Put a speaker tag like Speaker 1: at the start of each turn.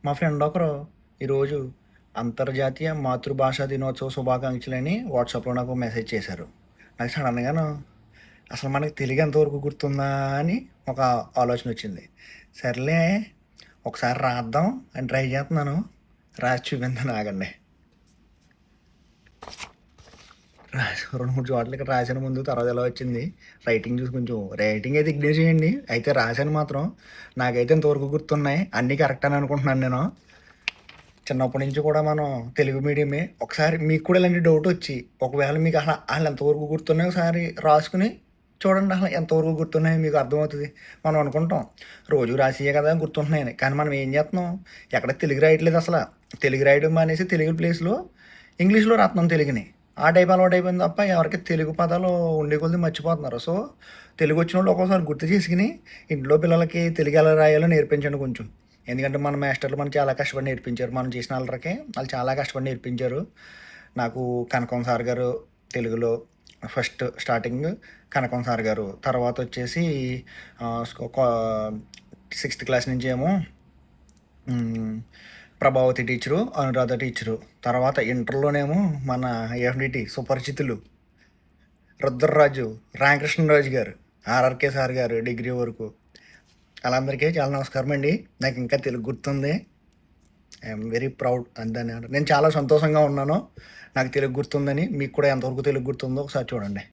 Speaker 1: మా ఫ్రెండ్ ఒకరు ఈరోజు అంతర్జాతీయ మాతృభాషా దినోత్సవ శుభాకాంక్షలని వాట్సాప్లో నాకు మెసేజ్ చేశారు. నాకు సడన్గాను అసలు మనకి తెలుగు ఎంతవరకు గుర్తుందా అని ఒక ఆలోచన వచ్చింది. సర్లే ఒకసారి రాద్దాం అని ట్రై చేస్తున్నాను. రాసి చూపించాను, ఆగండి. రాసి 2, 3 చోట్ల ఇక్కడ రాశాను ముందు, తర్వాత ఎలా వచ్చింది రైటింగ్ చూసి కొంచెం రైటింగ్ అయితే ఇగ్నోర్ చేయండి. అయితే రాశాను మాత్రం. నాకైతే ఇంతవరకు గుర్తున్నాయి, అన్నీ కరెక్ట్ అని అనుకుంటున్నాను నేను. చిన్నప్పటి నుంచి కూడా మనం తెలుగు మీడియమే. ఒకసారి మీకు కూడా ఇలాంటి డౌట్ వచ్చి ఒకవేళ మీకు అసలు ఎంతవరకు గుర్తున్నాయో ఒకసారి రాసుకుని చూడండి. అసలు ఎంతవరకు గుర్తున్నాయో మీకు అర్థమవుతుంది. మనం అనుకుంటాం రోజు రాసియే కదా గుర్తుంటున్నాయని, కానీ మనం ఏం చేస్తున్నాం, ఎక్కడ తెలుగు రాయట్లేదు. అసలు తెలుగు రాయడం మానేసి తెలుగు ప్లేస్లో ఇంగ్లీష్లో రాస్తున్నాం తెలుగుని. ఆ టైప్ అలవాటు అయిపోయింది తప్ప ఎవరికి తెలుగు పదాలు ఉండే కొద్ది మర్చిపోతున్నారు. సో తెలుగు వచ్చిన వాళ్ళు ఒక్కోసారి గుర్తు చేసుకుని ఇంట్లో పిల్లలకి తెలుగు ఎలా రాయాలో నేర్పించండి కొంచెం. ఎందుకంటే మన మాస్టర్లు మనకు చాలా కష్టపడి నేర్పించారు. మనం చేసిన వాళ్ళకి వాళ్ళు చాలా కష్టపడి నేర్పించారు. నాకు కనకం సార్ గారు తెలుగులో ఫస్ట్ స్టార్టింగ్ కనకం సార్ గారు, తర్వాత వచ్చేసి ఒక 6th క్లాస్ నుంచి ఏమో ప్రభావతి టీచరు, అనురాధ టీచరు, తర్వాత ఇంటర్లోనేమో మన ఎఫ్డిటి సుపరిచితులు రుద్రరాజు, రామకృష్ణరాజు గారు, ఆర్ఆర్కే సార్ గారు డిగ్రీ వరకు. వాళ్ళందరికీ చాలా నమస్కారం అండి. నాకు ఇంకా తెలుగు గుర్తుంది. ఐఎమ్ వెరీ ప్రౌడ్ అందని. నేను చాలా సంతోషంగా ఉన్నాను నాకు తెలుగు గుర్తుందని. మీకు కూడా ఎంతవరకు తెలుగు గుర్తుందో ఒకసారి చూడండి.